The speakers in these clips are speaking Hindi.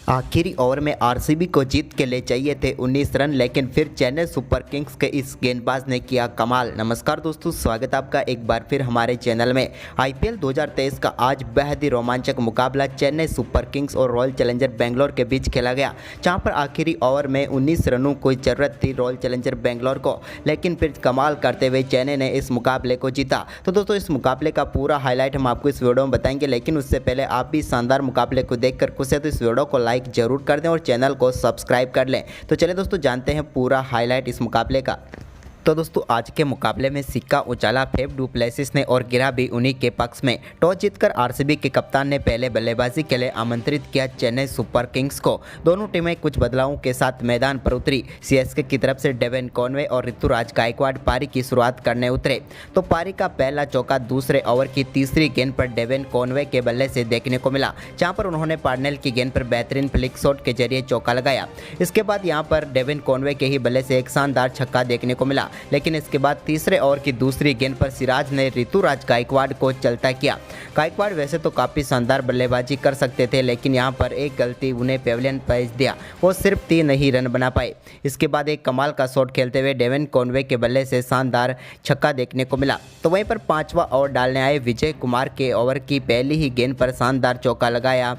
आखिरी ओवर में आरसीबी को जीत के लिए चाहिए थे 19 रन, लेकिन फिर चेन्नई सुपर किंग्स के इस गेंदबाज ने किया कमाल। नमस्कार दोस्तों, स्वागत है आपका एक बार फिर हमारे चैनल में। आईपीएल 2023 का आज बेहद ही रोमांचक मुकाबला चेन्नई सुपर किंग्स और रॉयल चैलेंजर बेंगलोर के बीच खेला गया, जहां पर आखिरी ओवर में 19 रनों की जरूरत थी रॉयल चैलेंजर बेंगलोर को, लेकिन फिर कमाल करते हुए चेन्नई ने इस मुकाबले को जीता। तो दोस्तों, इस मुकाबले का पूरा हाईलाइट हम आपको इस वीडियो में बताएंगे, लेकिन उससे पहले आप भी शानदार मुकाबले को देखकर खुश है तो इस वीडियो को लाइक जरूर कर दें और चैनल को सब्सक्राइब कर लें। तो चलिए दोस्तों, जानते हैं पूरा हाईलाइट इस मुकाबले का। तो दोस्तों, आज के मुकाबले में सिक्का उछाला फेफ डु प्लेसिस ने और गिरा भी उन्हीं के पक्ष में। टॉस जीतकर आरसीबी के कप्तान ने पहले बल्लेबाजी के लिए आमंत्रित किया चेन्नई सुपर किंग्स को। दोनों टीमें कुछ बदलावों के साथ मैदान पर उतरी। सीएसके की तरफ से डेविन कॉनवे और ऋतुराज गायकवाड़ पारी की शुरुआत करने उतरे, तो पारी का पहला चौका दूसरे ओवर की तीसरी गेंद पर डेविन कॉनवे के बल्ले से देखने को मिला, जहां पर उन्होंने पार्नेल की गेंद पर बेहतरीन फ्लिक शॉट के जरिए चौका लगाया। इसके बाद यहां पर डेविन कॉनवे के ही बल्ले से एक शानदार छक्का देखने को मिला, लेकिन इसके बाद तीसरे ओवर की दूसरी गेंद पर सिराज ने ऋतुराज गायकवाड़ को चलता किया। गायकवाड़ वैसे तो काफ़ी शानदार बल्लेबाजी कर सकते थे, लेकिन यहां पर एक गलती उन्हें पेविलियन भेज दिया। वो सिर्फ 3 ही रन बना पाए। इसके बाद एक कमाल का शॉट खेलते हुए डेविन कॉनवे के बल्ले से शानदार छक्का देखने को मिला। तो वहीं पर 5वां ओवर डालने आए विजय कुमार के ओवर की पहली ही गेंद पर शानदार चौका लगाया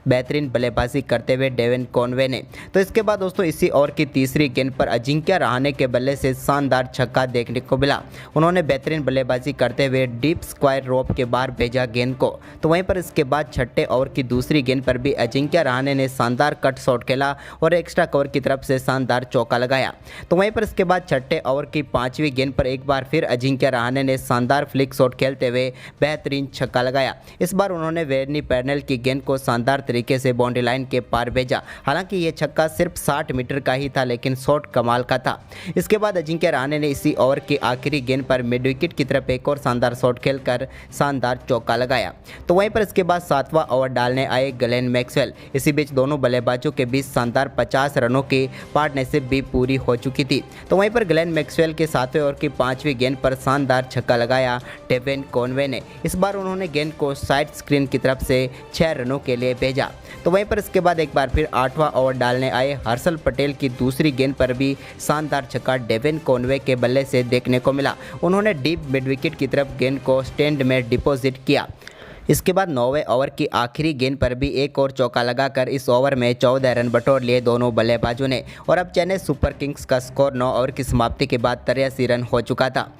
बेहतरीन बल्लेबाजी करते हुए डेविन कॉनवे ने। तो इसके बाद दोस्तों, इसी ओवर की तीसरी गेंद पर अजिंक्य रहाणे के बल्ले से शानदार छक्का देखने को मिला। उन्होंने बेहतरीन बल्लेबाजी करते हुए डीप स्क्वायर रोप के बाहर भेजा गेंद को। तो वहीं पर इसके बाद छठे ओवर की दूसरी गेंद पर भी अजिंक्य रहाणे ने शानदार कट शॉट खेला और एक्स्ट्रा कवर की तरफ से शानदार चौका लगाया। तो वहीं पर इसके बाद छठे ओवर की 5वीं गेंद पर एक बार फिर अजिंक्य रहाणे ने शानदार फ्लिक शॉट खेलते हुए बेहतरीन छक्का लगाया। इस बार उन्होंने वेरनी पैर्नेल की गेंद को शानदार तरीके से बाउंड्री लाइन के पार भेजा। हालांकि ये छक्का सिर्फ 60 मीटर का ही था, लेकिन शॉट कमाल का था। इसके बाद अजिंक्य रहाणे ने इसी ओवर की आखिरी गेंद पर मिड विकेट की तरफ एक और शानदार शॉट खेलकर शानदार चौका लगाया। तो वहीं पर इसके बाद 7वां ओवर डालने आए ग्लेन मैक्सवेल। इसी बीच दोनों बल्लेबाजों के बीच शानदार 50 रनों की पार्टनरशिप भी पूरी हो चुकी थी। तो वहीं पर ग्लेन मैक्सवेल के 7वें ओवर की 5वीं गेंद पर शानदार छक्का लगाया डेविन कॉनवे ने। इस बार उन्होंने गेंद को साइड स्क्रीन की तरफ से 6 रनों के लिए भेजा। तो वहीं पर इसके बाद एक बार फिर 8वां ओवर डालने आए हर्षल पटेल की दूसरी गेंद पर भी शानदार छक्का डेविन कॉनवे के बल्ले से देखने को मिला। उन्होंने डीप मिड विकेट की तरफ गेंद को स्टैंड में डिपॉजिट किया। इसके बाद 9वें ओवर की आखिरी गेंद पर भी एक और चौका लगाकर इस ओवर में 14 रन बटोर लिए दोनों बल्लेबाजों ने, और अब चेन्नई सुपर किंग्स का स्कोर 9 ओवर की समाप्ति के बाद 83 रन हो चुका था।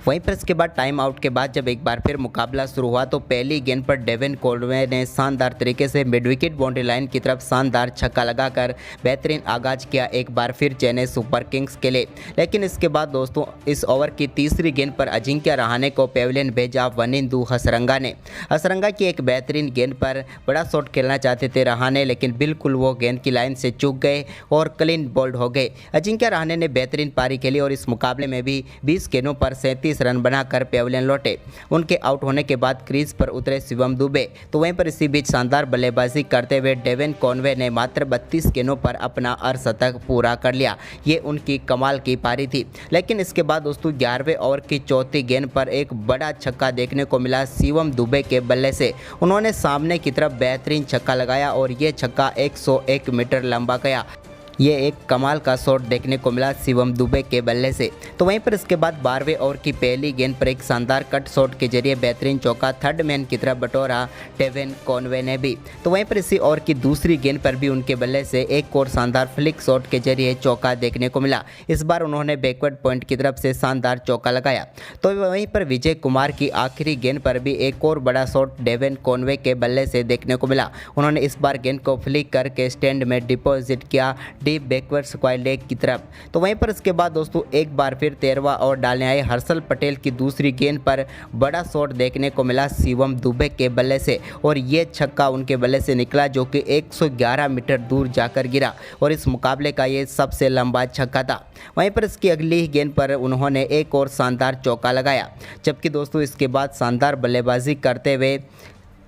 वहीं पर इसके बाद टाइम आउट के बाद जब एक बार फिर मुकाबला शुरू हुआ, तो पहली गेंद पर डेविन कॉनवे ने शानदार तरीके से मिड विकेट बाउंड्री लाइन की तरफ शानदार छक्का लगाकर बेहतरीन आगाज किया एक बार फिर चेन्नई सुपर किंग्स के लिए। लेकिन इसके बाद दोस्तों, इस ओवर की तीसरी गेंद पर अजिंक्य रहाणे को पेविलियन भेजा वनिंदु हसरंगा ने। हसरंगा की एक बेहतरीन गेंद पर बड़ा शॉट खेलना चाहते थे रहाणे, लेकिन बिल्कुल वो गेंद की लाइन से चूक गए और क्लीन बोल्ड हो गए। अजिंक्य रहाणे ने बेहतरीन पारी खेली और इस मुकाबले में भी 20 गेंदों पर 37 रन बनाकर पेविलियन लौटे। उनके आउट होने के बाद क्रीज पर उतरे शिवम दुबे। तो वहीं पर इसी बीच शानदार बल्लेबाजी करते हुए डेविन कॉनवे ने मात्र 32 गेंदों पर अपना अर्धशतक पूरा कर लिया। ये उनकी कमाल की पारी थी। लेकिन इसके बाद दोस्तों, 11वें ओवर की चौथी गेंद पर एक बड़ा छक्का देखने को मिला शिवम दुबे के बल्ले से। उन्होंने सामने की तरफ बेहतरीन छक्का लगाया और ये छक्का 101 मीटर लंबा गया। ये एक कमाल का शॉट देखने को मिला शिवम दुबे के बल्ले से। तो वहीं पर इसके बाद 12वें ओवर की पहली गेंद पर एक शानदार कट शॉट के जरिए बेहतरीन चौका थर्ड मैन की तरफ बटोरा डेविन कॉनवे ने भी। तो वहीं पर इसी ओवर की दूसरी गेंद पर भी उनके बल्ले से एक और शानदार फ्लिक शॉट के जरिए चौका देखने को मिला। इस बार उन्होंने बैकवर्ड पॉइंट की तरफ से शानदार चौका लगाया। तो वहीं पर विजय कुमार की आखिरी गेंद पर भी एक और बड़ा शॉट डेविन कॉनवे के बल्ले से देखने को मिला। उन्होंने इस बार गेंद को फ्लिक करके स्टैंड में डिपॉजिट किया डीप बैकवर्ड स्क्वायर लेग की तरफ। तो वहीं पर इसके बाद दोस्तों, एक बार फिर 13वां ओवर डालने आए हर्षल पटेल की दूसरी गेंद पर बड़ा शॉट देखने को मिला शिवम दुबे के बल्ले से, और ये छक्का उनके बल्ले से निकला जो कि 111 मीटर दूर जाकर गिरा, और इस मुकाबले का ये सबसे लंबा छक्का था। वहीं पर इसकी अगली ही गेंद पर उन्होंने एक और शानदार चौका लगाया। जबकि दोस्तों, इसके बाद शानदार बल्लेबाजी करते हुए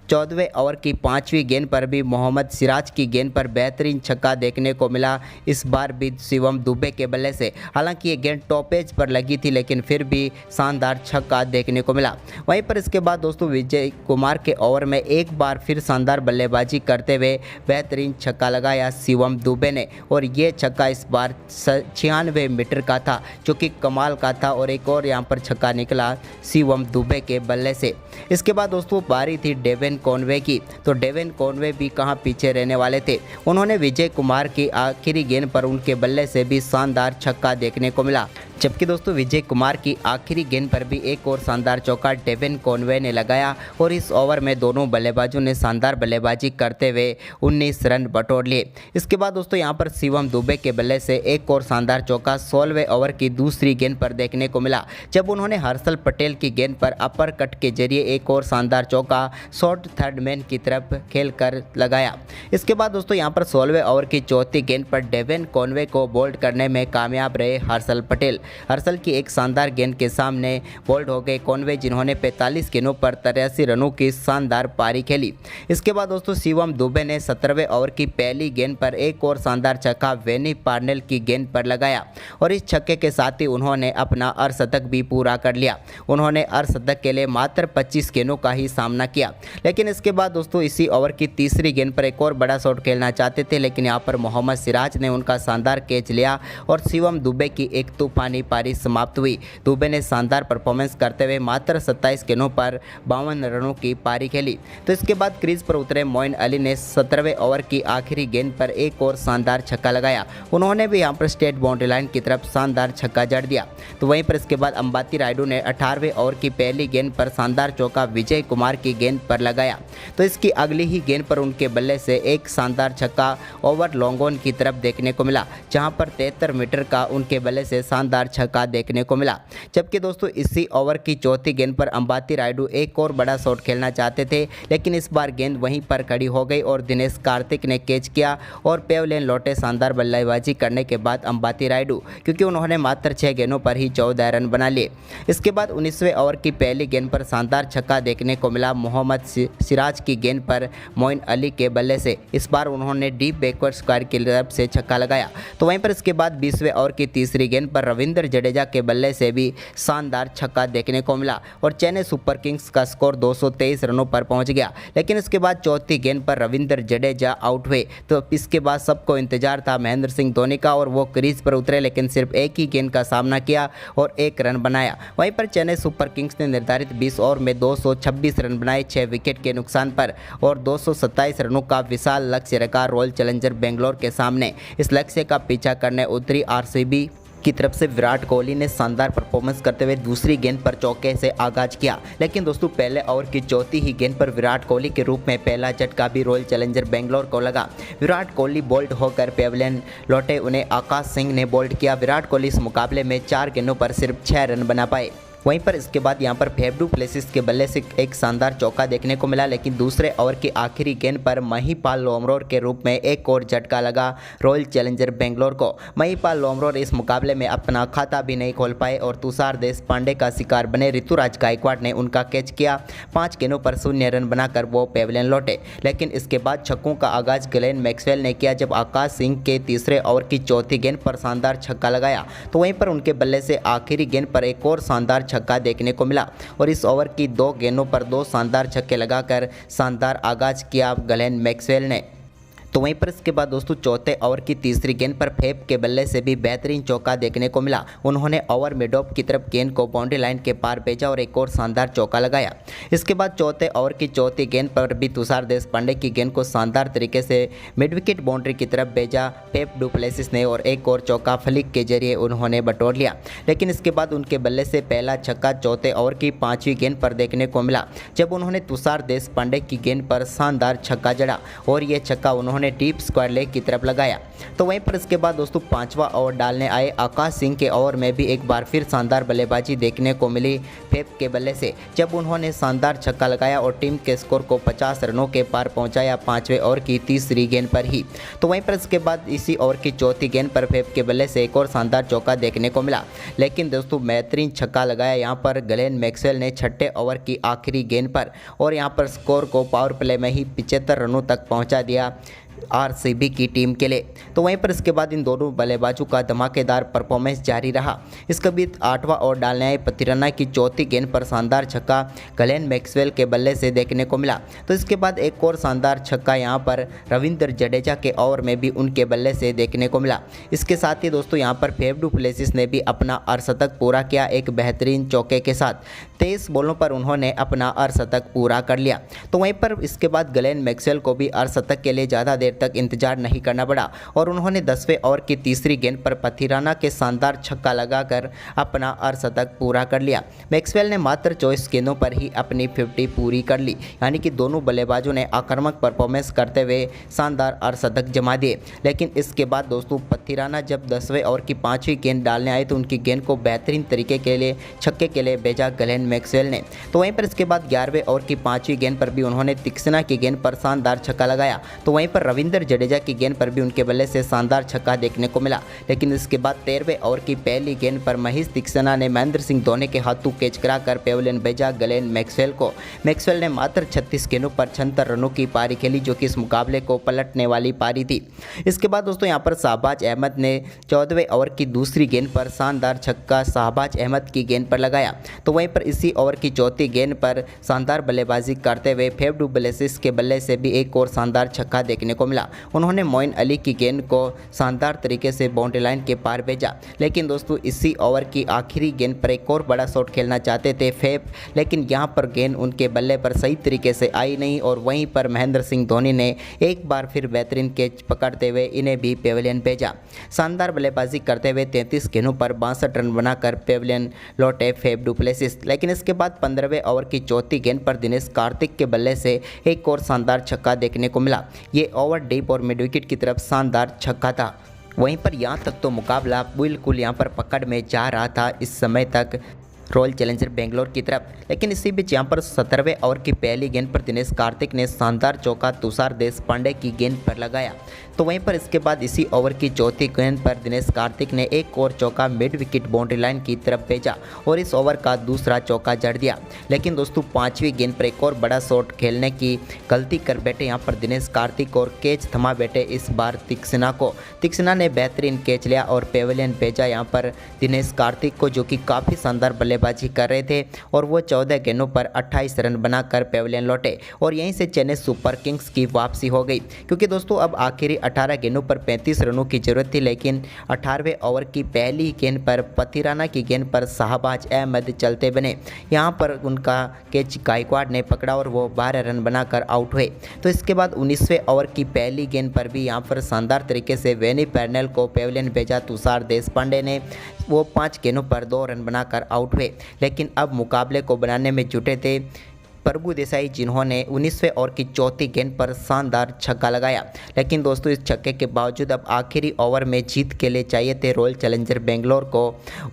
14वें ओवर की 5वीं गेंद पर भी मोहम्मद सिराज की गेंद पर बेहतरीन छक्का देखने को मिला, इस बार भी शिवम दुबे के बल्ले से। हालांकि ये गेंद टॉप एज पर लगी थी लेकिन फिर भी शानदार छक्का देखने को मिला। वहीं पर इसके बाद दोस्तों विजय कुमार के ओवर में एक बार फिर शानदार बल्लेबाजी करते हुए बेहतरीन छक्का लगाया शिवम दुबे ने, और ये छक्का इस बार 96 मीटर का था जो कि कमाल का था, और एक और यहाँ पर छक्का निकला शिवम दुबे के बल्ले से। इसके बाद दोस्तों बारी थी डेविन कॉनवे की, तो डेविन कॉनवे भी कहाँ पीछे रहने वाले थे। उन्होंने विजय कुमार की आखिरी गेंद पर उनके बल्ले से भी शानदार छक्का देखने को मिला, जबकि दोस्तों विजय कुमार की आखिरी गेंद पर भी एक और शानदार चौका डेविन कॉनवे ने लगाया, और इस ओवर में दोनों बल्लेबाजों ने शानदार बल्लेबाजी करते हुए 19 रन बटोर लिए। इसके बाद दोस्तों यहां पर शिवम दुबे के बल्ले से एक और शानदार चौका 16वें ओवर की दूसरी गेंद पर देखने को मिला, जब उन्होंने हर्षल पटेल की गेंद पर अपर कट के जरिए एक और शानदार चौका शॉर्ट थर्ड मैन की तरफ खेल कर लगाया। इसके बाद दोस्तों यहाँ पर 16वें ओवर की चौथी गेंद पर डेविन कॉनवे को बोल्ड करने में कामयाब रहे हर्षल पटेल। हर्षल की एक शानदार गेंद के सामने बोल्ड हो गए कॉनवे, जिन्होंने 45 गेंदों पर 83 रनों की शानदार पारी खेली। इसके बाद दोस्तों शिवम दुबे ने 17वें ओवर की पहली गेंद पर एक और शानदार छक्का वेनी पार्नेल की गेंद पर लगाया, और इस छक्के के साथ ही उन्होंने अपना अर्धशतक भी पूरा कर लिया। उन्होंने अर्धशतक के लिए मात्र 25 गेंदों का ही सामना किया, लेकिन इसके बाद दोस्तों इसी ओवर की तीसरी गेंद पर एक और बड़ा शॉट खेलना चाहते थे, लेकिन यहाँ पर मोहम्मद सिराज ने उनका शानदार कैच लिया और शिवम दुबे की एक तूफानी पारी समाप्त हुई। दुबे ने शानदार परफॉर्मेंस करते हुए मात्र 27 गेंदों पर 52 रनों की पारी खेली। तो इसके बाद क्रीज पर उतरे मोइन अली ने 17वें ओवर की आखिरी गेंद पर एक और शानदार छक्का लगाया। उन्होंने भी यहाँ पर स्टेट बाउंड्री लाइन की तरफ शानदार छक्का जड़ दिया। तो वहीं पर इसके बाद अंबाती रायडू ने 18वें ओवर की पहली गेंद पर शानदार चौका विजय कुमार की गेंद पर लगाया। तो इसकी अगली ही गेंद पर उनके बल्ले से एक शानदार छक्का ओवर लॉन्ग ऑन की तरफ देखने को मिला, जहां पर 73 मीटर का उनके बल्ले से शानदार छक्का देखने को मिला। जबकि दोस्तों इसी ओवर की चौथी गेंद पर अंबाती रायडू एक और बड़ा शॉट खेलना चाहते थे, लेकिन इस बार गेंद वहीं पर खड़ी हो गई और दिनेश कार्तिक ने कैच किया और पेवलेन लौटे। शानदार बल्लेबाजी करने के बाद अंबाती रायडू, क्योंकि उन्होंने मात्र 6 गेंदों पर ही 14 रन बना लिए। इसके बाद 19वें ओवर की पहली गेंद पर शानदार छक्का देखने को मिला मोहम्मद सिराज की गेंद पर मोइन अली के बल्ले से। इस बार उन्होंने डीप बैकवर्ड स्क्वायर की तरफ से छक्का लगाया। तो वहीं पर इसके बाद 20वें ओवर की तीसरी गेंद पर रविंद्र जडेजा के बल्ले से भी शानदार छक्का देखने को मिला और चेन्नई सुपर किंग्स का स्कोर 223 रनों पर पहुंच गया। लेकिन इसके बाद चौथी गेंद पर रविंद्र जडेजा आउट हुए। तो इसके बाद सबको इंतजार था महेंद्र सिंह धोनी का, और वो क्रीज पर उतरे लेकिन सिर्फ एक ही गेंद का सामना किया और 1 रन बनाया। वहीं पर चेन्नई सुपर किंग्स ने निर्धारित 20 ओवर में 226 रन बनाए 6 विकेट के नुकसान पर, और 227 रनों का विशाल लक्ष्य रखा रॉयल चैलेंजर बेंगलोर के सामने। इस लक्ष्य का पीछा करने उतरी आरसीबी की तरफ से विराट कोहली ने शानदार परफॉर्मेंस करते हुए दूसरी गेंद पर चौके से आगाज किया। लेकिन दोस्तों पहले ओवर की चौथी ही गेंद पर विराट कोहली के रूप में पहला झटका भी रॉयल चैलेंजर बेंगलोर को लगा। विराट कोहली बोल्ड होकर पेवलियन लौटे, उन्हें आकाश सिंह ने बोल्ड किया। विराट कोहली इस मुकाबले में 4 गेंदों पर सिर्फ 6 रन बना पाए। वहीं पर इसके बाद यहां पर फेफ डू प्लेसिस के बल्ले से एक शानदार चौका देखने को मिला, लेकिन दूसरे ओवर की आखिरी गेंद पर महिपाल लोमरोर के रूप में एक और झटका लगा रॉयल चैलेंजर बेंगलोर को। महिपाल लोमरोर इस मुकाबले में अपना खाता भी नहीं खोल पाए और तुषार देशपांडे का शिकार बने। ऋतुराज गायकवाड़ ने उनका कैच किया। 5 गेंदों पर 0 रन बनाकर वो पेवलियन लौटे। लेकिन इसके बाद छक्कों का आगाज ग्लेन मैक्सवेल ने किया, जब आकाश सिंह के तीसरे ओवर की चौथी गेंद पर शानदार छक्का लगाया। तो वहीं पर उनके बल्ले से आखिरी गेंद पर एक और शानदार छक्का देखने को मिला, और इस ओवर की 2 गेंदों पर 2 शानदार छक्के लगाकर शानदार आगाज किया ग्लेन मैक्सवेल ने। तो वहीं पर इसके बाद दोस्तों चौथे ओवर की तीसरी गेंद पर फेफ के बल्ले से भी बेहतरीन चौका देखने को मिला। उन्होंने ओवर मिडऑफ की तरफ गेंद को बाउंड्री लाइन के पार भेजा और एक और शानदार चौका लगाया। इसके बाद चौथे ओवर की चौथी गेंद पर भी तुषार देशपांडे की गेंद को शानदार तरीके से मिड विकेट बाउंड्री की तरफ भेजा फेफ डू प्लेसिस ने, और एक और चौका फ्लिक के जरिए उन्होंने बटोर लिया। लेकिन इसके बाद उनके बल्ले से पहला छक्का चौथे ओवर की 5वीं गेंद पर देखने को मिला, जब उन्होंने तुषार देशपांडे की गेंद पर शानदार छक्का जड़ा, और ये छक्का उन्होंने उन्होंने डीप स्क्वायर लेग की तरफ लगाया। तो वहीं पर इसके बाद दोस्तों 5वां ओवर डालने आए आकाश सिंह के ओवर में भी एक बार फिर शानदार बल्लेबाजी देखने को मिली फेफ के बल्ले से, जब उन्होंने शानदार छक्का लगाया और टीम के स्कोर को 50 रनों के पार पहुंचाया 5वें ओवर की तीसरी गेंद पर ही। तो वहीं पर इसके बाद इसी ओवर की चौथी गेंद पर फेफ के बल्ले से एक और शानदार चौका देखने को मिला, लेकिन दोस्तों बेहतरीन छक्का लगाया यहाँ पर ग्लेन मैक्सवेल ने छठे ओवर की आखिरी गेंद पर, और यहाँ पर स्कोर को पावर प्ले में ही 75 रनों तक पहुँचा दिया आरसीबी की टीम के लिए। तो वहीं पर इसके बाद इन दोनों बल्लेबाजों का धमाकेदार परफॉर्मेंस जारी रहा। इसके बीच 8वां ओवर डालने आए पथिराना की चौथी गेंद पर शानदार छक्का ग्लेन मैक्सवेल के बल्ले से देखने को मिला। तो इसके बाद एक और शानदार छक्का यहां पर रविंद्र जडेजा के ओवर में भी उनके बल्ले से देखने को मिला। इसके साथ ही दोस्तों यहां पर फेफ डू प्लेसिस ने भी अपना अर्धशतक पूरा किया एक बेहतरीन चौके के साथ। 23 बॉलों पर उन्होंने अपना अर्धशतक पूरा कर लिया। तो वहीं पर इसके बाद ग्लेन मैक्सवेल को भी अर्धशतक के लिए ज़्यादा देर तक इंतजार नहीं करना पड़ा और उन्होंने 10वें ओवर की तीसरी गेंद पर पथिराना के शानदार छक्का लगाकर अपना अर्धशतक पूरा कर लिया। मैक्सवेल ने मात्र 24 गेंदों पर ही अपनी 50 पूरी कर ली, यानी कि दोनों बल्लेबाजों ने आक्रामक परफॉर्मेंस करते हुए शानदार अर्धशतक जमा दिए। लेकिन इसके बाद दोस्तों पथिराना जब 10वें ओवर की 5वीं गेंद डालने आए तो उनकी गेंद को बेहतरीन तरीके के लिए छक्के के लिए भेजा ग्लेन मैक्सवेल ने। तो वहीं पर इसके बाद 11वें ओवर की 5वीं गेंद पर भी उन्होंने तीक्ष्णा की गेंद पर शानदार छक्का लगाया। तो वहीं पर रविंद्र जडेजा की गेंद पर भी उनके बल्ले से शानदार छक्का देखने को मिला। लेकिन इसके बाद 13वें ओवर की पहली गेंद पर महेश तीक्ष्णा ने महेंद्र सिंह धोनी के हाथों कैच कराकर पेविलियन भेजा ग्लेन मैक्सवेल को। मैक्सवेल ने मात्र 36 गेंदों पर 76 रनों की पारी खेली, जो कि इस मुकाबले को पलटने वाली पारी थी। इसके बाद दोस्तों यहाँ पर शाहबाज अहमद ने 14वें ओवर की दूसरी गेंद पर शानदार छक्का शाहबाज अहमद की गेंद पर लगाया। तो वहीं पर इसी ओवर की चौथी गेंद पर शानदार बल्लेबाजी करते हुए फेफ डू प्लेसिस के बल्ले से भी एक और शानदार छक्का देखने को मिला। उन्होंने मोइन अली की गेंद को शानदार तरीके से बाउंड्री लाइन के पार भेजा। लेकिन दोस्तों इसी ओवर की आखिरी गेंद पर एक और बड़ा शॉट खेलना चाहते थे फेफ, लेकिन यहां पर गेंद उनके बल्ले पर सही तरीके से आई नहीं और वहीं पर महेंद्र सिंह धोनी ने एक बार फिर बेहतरीन कैच पकड़ते हुए इन्हें भी पेविलियन भेजा। शानदार बल्लेबाजी करते हुए 33 गेंदों पर 62 रन बनाकर पेविलियन लौटे फेफ डू प्लेसिस। लेकिन इसके बाद 15वें ओवर की चौथी गेंद पर दिनेश कार्तिक के बल्ले से एक और शानदार छक्का देखने को मिला। ये ओवर डीप और मिड विकेट की तरफ शानदार छक्का था। वहीं पर यहाँ तक तो मुकाबला बिल्कुल यहाँ पर पकड़ में जा रहा था इस समय तक रॉयल चैलेंजर बेंगलोर की तरफ। लेकिन इसी बीच यहाँ पर 17वें ओवर की पहली गेंद पर दिनेश कार्तिक ने शानदार चौका तुषार देशपांडे की गेंद पर लगाया। तो वहीं पर इसके बाद इसी ओवर की चौथी गेंद पर दिनेश कार्तिक ने एक और चौका मिड विकेट बाउंड्री लाइन की तरफ भेजा और इस ओवर का दूसरा चौका जड़ दिया। लेकिन दोस्तों 5वीं गेंद पर एक और बड़ा शॉट खेलने की गलती कर बैठे यहाँ पर दिनेश कार्तिक और कैच थमा बैठे इस बार तीक्ष्णा को। तीक्ष्णा ने बेहतरीन कैच लिया और पेविलियन भेजा यहाँ पर दिनेश कार्तिक को, जो कि काफ़ी शानदार बल्लेबाजी कर रहे थे और वो 14 गेंदों पर 28 रन बनाकर पेविलियन लौटे और यहीं से चेन्नई सुपर किंग्स की वापसी हो गई। क्योंकि दोस्तों अब आखिरी 18 गेंदों पर 35 रनों की जरूरत थी, लेकिन 18वें ओवर की पहली गेंद पर पथिराना की गेंद पर शाहबाज अहमद चलते बने। यहां पर उनका कैच गायकवाड़ ने पकड़ा और वो 12 रन बनाकर आउट हुए। तो इसके बाद 19वें ओवर की पहली गेंद पर भी यहां पर शानदार तरीके से वेनी पैर्नेल को पेविलियन भेजा तुषार देशपांडे ने, वो 5 गेंदों पर 2 रन बनाकर आउट हुए। लेकिन अब मुकाबले को बनाने में जुटे थे प्रभु देसाई, जिन्होंने 19वें ओवर की चौथी गेंद पर शानदार छक्का लगाया। लेकिन दोस्तों इस छक्के के बावजूद अब आखिरी ओवर में जीत के लिए चाहिए थे रॉयल चैलेंजर बेंगलोर को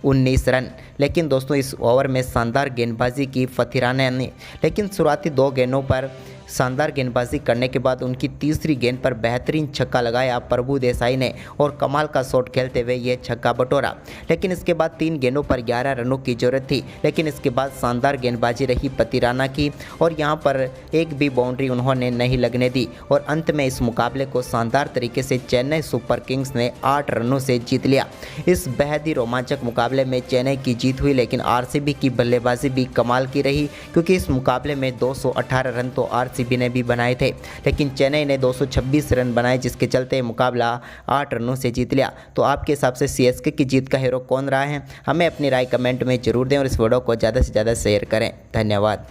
19 रन। लेकिन दोस्तों इस ओवर में शानदार गेंदबाजी की पथिराना ने, लेकिन शुरुआती 2 गेंदों पर शानदार गेंदबाजी करने के बाद उनकी तीसरी गेंद पर बेहतरीन छक्का लगाया प्रभु देसाई ने और कमाल का शॉट खेलते हुए ये छक्का बटोरा। लेकिन इसके बाद 3 गेंदों पर 11 रनों की जरूरत थी, लेकिन इसके बाद शानदार गेंदबाजी रही पथिराना की और यहां पर एक भी बाउंड्री उन्होंने नहीं लगने दी और अंत में इस मुकाबले को शानदार तरीके से चेन्नई सुपर किंग्स ने 8 रनों से जीत लिया। इस बेहद ही रोमांचक मुकाबले में चेन्नई की जीत हुई, लेकिन आरसीबी की बल्लेबाजी भी कमाल की रही, क्योंकि इस मुकाबले में 218 रन तो आरसीबी ने भी बनाए थे, लेकिन चेन्नई ने 226 रन बनाए, जिसके चलते मुकाबला 8 रनों से जीत लिया। तो आपके हिसाब से सीएसके की जीत का हीरो कौन रहा है, हमें अपनी राय कमेंट में जरूर दें और इस वीडियो को ज़्यादा से ज़्यादा शेयर करें। धन्यवाद।